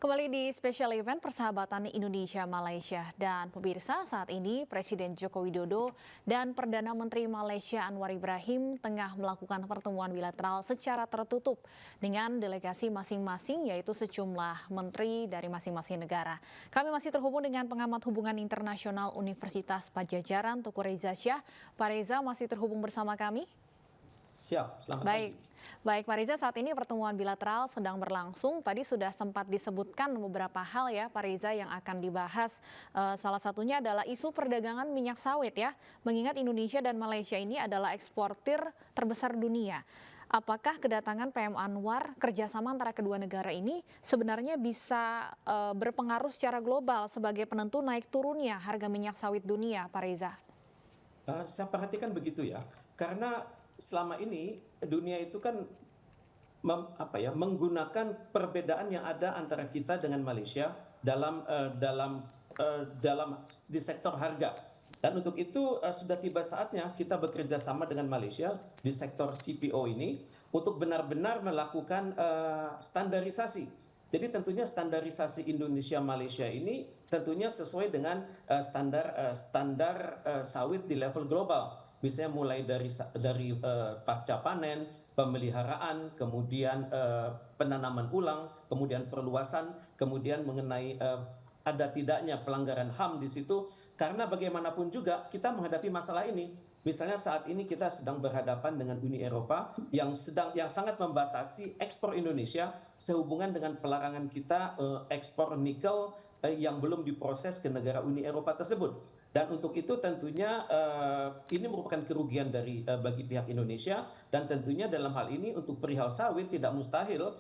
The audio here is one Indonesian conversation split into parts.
Kembali di special event persahabatan Indonesia-Malaysia dan pemirsa saat ini Presiden Joko Widodo dan Perdana Menteri Malaysia Anwar Ibrahim tengah melakukan pertemuan bilateral secara tertutup dengan delegasi masing-masing yaitu sejumlah menteri dari masing-masing negara. Kami masih terhubung dengan pengamat hubungan internasional Universitas Padjadjaran Teguh Reza Syah. Pak Reza masih terhubung bersama kami? Siap, selamat Baik, pagi. baik Pak Riza, saat ini pertemuan bilateral sedang berlangsung. Tadi sudah sempat disebutkan beberapa hal ya Pak Riza yang akan dibahas. Salah satunya adalah isu perdagangan minyak sawit ya. Mengingat Indonesia dan Malaysia ini adalah eksportir terbesar dunia. Apakah kedatangan PM Anwar kerjasama antara kedua negara ini sebenarnya bisa berpengaruh secara global sebagai penentu naik turunnya harga minyak sawit dunia, Pak Riza? Saya perhatikan begitu ya, karena selama ini dunia itu kan menggunakan perbedaan yang ada antara kita dengan Malaysia dalam di sektor harga. Dan untuk itu sudah tiba saatnya kita bekerja sama dengan Malaysia di sektor CPO ini untuk benar-benar melakukan standarisasi. Jadi tentunya standarisasi Indonesia Malaysia ini tentunya sesuai dengan standar sawit di level global. Misalnya mulai dari pasca panen, pemeliharaan, kemudian penanaman ulang, kemudian perluasan, kemudian mengenai ada tidaknya pelanggaran HAM di situ. Karena bagaimanapun juga kita menghadapi masalah ini. Misalnya saat ini kita sedang berhadapan dengan Uni Eropa yang sangat membatasi ekspor Indonesia sehubungan dengan pelarangan kita ekspor nikel yang belum diproses ke negara Uni Eropa tersebut. Dan untuk itu tentunya ini merupakan kerugian bagi pihak Indonesia, dan tentunya dalam hal ini untuk perihal sawit tidak mustahil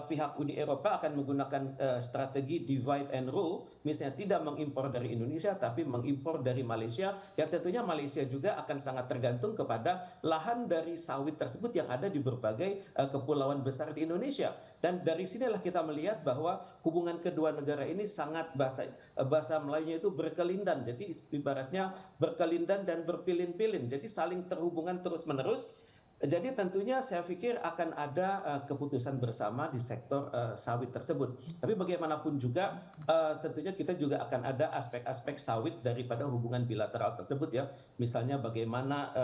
pihak Uni Eropa akan menggunakan strategi divide and rule, misalnya tidak mengimpor dari Indonesia tapi mengimpor dari Malaysia, yang tentunya Malaysia juga akan sangat tergantung kepada lahan dari sawit tersebut yang ada di berbagai kepulauan besar di Indonesia. Dan dari sinilah kita melihat bahwa hubungan kedua negara ini sangat bahasa Melayunya itu berkelindan. Jadi ibaratnya berkelindan dan berpilin-pilin. Jadi saling terhubungan terus-menerus. Jadi tentunya saya pikir akan ada keputusan bersama di sektor sawit tersebut. Tapi bagaimanapun juga tentunya kita juga akan ada aspek-aspek sawit daripada hubungan bilateral tersebut ya. Misalnya bagaimana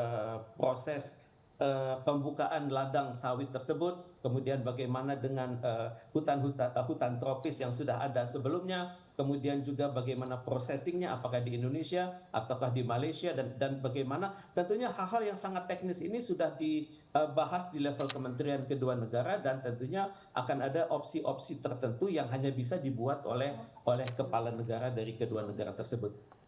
proses pembukaan ladang sawit tersebut, kemudian bagaimana dengan hutan tropis yang sudah ada sebelumnya, kemudian juga bagaimana processingnya, apakah di Indonesia ataukah di Malaysia, dan bagaimana tentunya hal-hal yang sangat teknis ini sudah dibahas di level kementerian kedua negara, dan tentunya akan ada opsi-opsi tertentu yang hanya bisa dibuat oleh kepala negara dari kedua negara tersebut.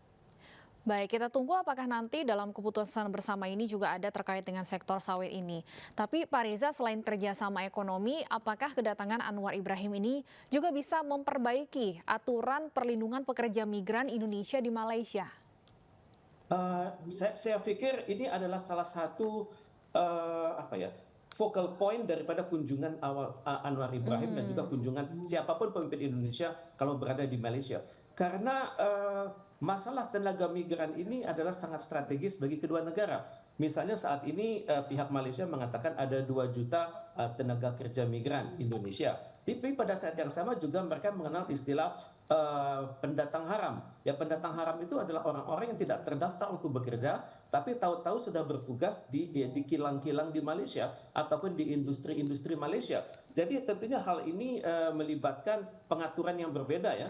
Baik, kita tunggu apakah nanti dalam keputusan bersama ini juga ada terkait dengan sektor sawit ini. Tapi Pak Reza, selain kerjasama ekonomi, apakah kedatangan Anwar Ibrahim ini juga bisa memperbaiki aturan perlindungan pekerja migran Indonesia di Malaysia? Saya pikir ini adalah salah satu focal point daripada kunjungan awal Anwar Ibrahim dan juga kunjungan siapapun pemimpin Indonesia kalau berada di Malaysia. Karena masalah tenaga migran ini adalah sangat strategis bagi kedua negara. Misalnya saat ini pihak Malaysia mengatakan ada 2 juta tenaga kerja migran Indonesia. Tapi pada saat yang sama juga mereka mengenal istilah pendatang haram. Ya, pendatang haram itu adalah orang-orang yang tidak terdaftar untuk bekerja, tapi tahu-tahu sudah bertugas di kilang-kilang di Malaysia ataupun di industri-industri Malaysia. Jadi tentunya hal ini melibatkan pengaturan yang berbeda ya,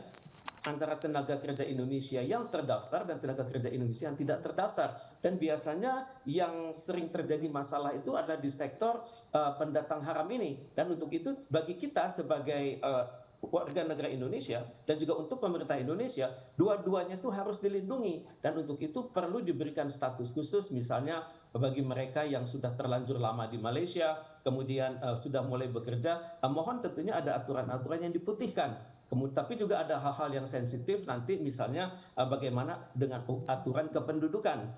antara tenaga kerja Indonesia yang terdaftar dan tenaga kerja Indonesia yang tidak terdaftar. Dan biasanya yang sering terjadi masalah itu adalah di sektor pendatang haram ini. Dan untuk itu bagi kita sebagai warga negara Indonesia dan juga untuk pemerintah Indonesia, dua-duanya itu harus dilindungi, dan untuk itu perlu diberikan status khusus misalnya bagi mereka yang sudah terlanjur lama di Malaysia, kemudian sudah mulai bekerja, mohon tentunya ada aturan-aturan yang diputihkan. Kemudian, tapi juga ada hal-hal yang sensitif nanti, misalnya bagaimana dengan aturan kependudukan.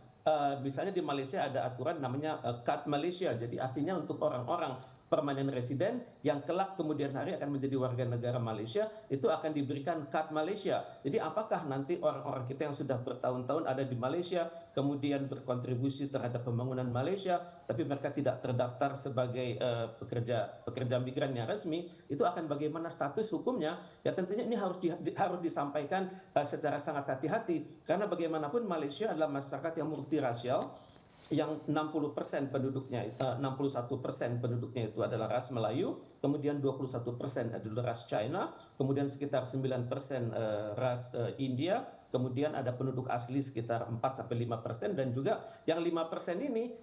Misalnya di Malaysia ada aturan namanya Kad Malaysia, jadi artinya untuk orang-orang permanent resident yang kelak kemudian hari akan menjadi warga negara Malaysia, itu akan diberikan kad Malaysia. Jadi apakah nanti orang-orang kita yang sudah bertahun-tahun ada di Malaysia, kemudian berkontribusi terhadap pembangunan Malaysia, tapi mereka tidak terdaftar sebagai pekerja migran yang resmi, itu akan bagaimana status hukumnya? Ya tentunya ini harus disampaikan secara sangat hati-hati, karena bagaimanapun Malaysia adalah masyarakat yang multirasial, yang 60% penduduknya, 61% penduduknya itu adalah ras Melayu, kemudian 21% adalah ras China, kemudian sekitar 9% ras India, kemudian ada penduduk asli sekitar 4-5%, dan juga yang 5% ini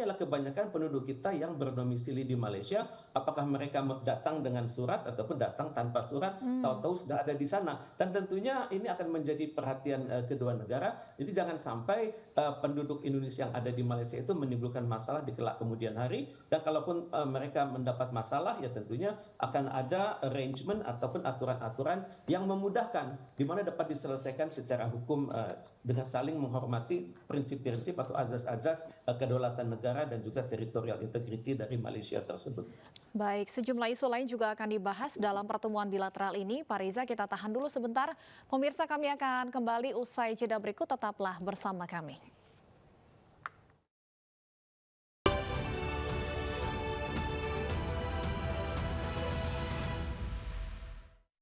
adalah kebanyakan penduduk kita yang berdomisili di Malaysia. Apakah mereka datang dengan surat ataupun datang tanpa surat, tahu-tahu sudah ada di sana. Dan tentunya ini akan menjadi perhatian kedua negara. Jadi jangan sampai penduduk Indonesia yang ada di Malaysia itu menimbulkan masalah di kelak kemudian hari. Dan kalaupun mereka mendapat masalah, ya tentunya akan ada arrangement ataupun aturan-aturan yang memudahkan, di mana dapat diselesaikan secara hukum dengan saling menghormati prinsip-prinsip atau azas-azas kedaulatan negara dan juga territorial integrity dari Malaysia tersebut. Baik, sejumlah isu lain juga akan dibahas dalam pertemuan bilateral ini. Pak Reza, kita tahan dulu sebentar. Pemirsa, kami akan kembali usai jeda berikut, tetaplah bersama kami.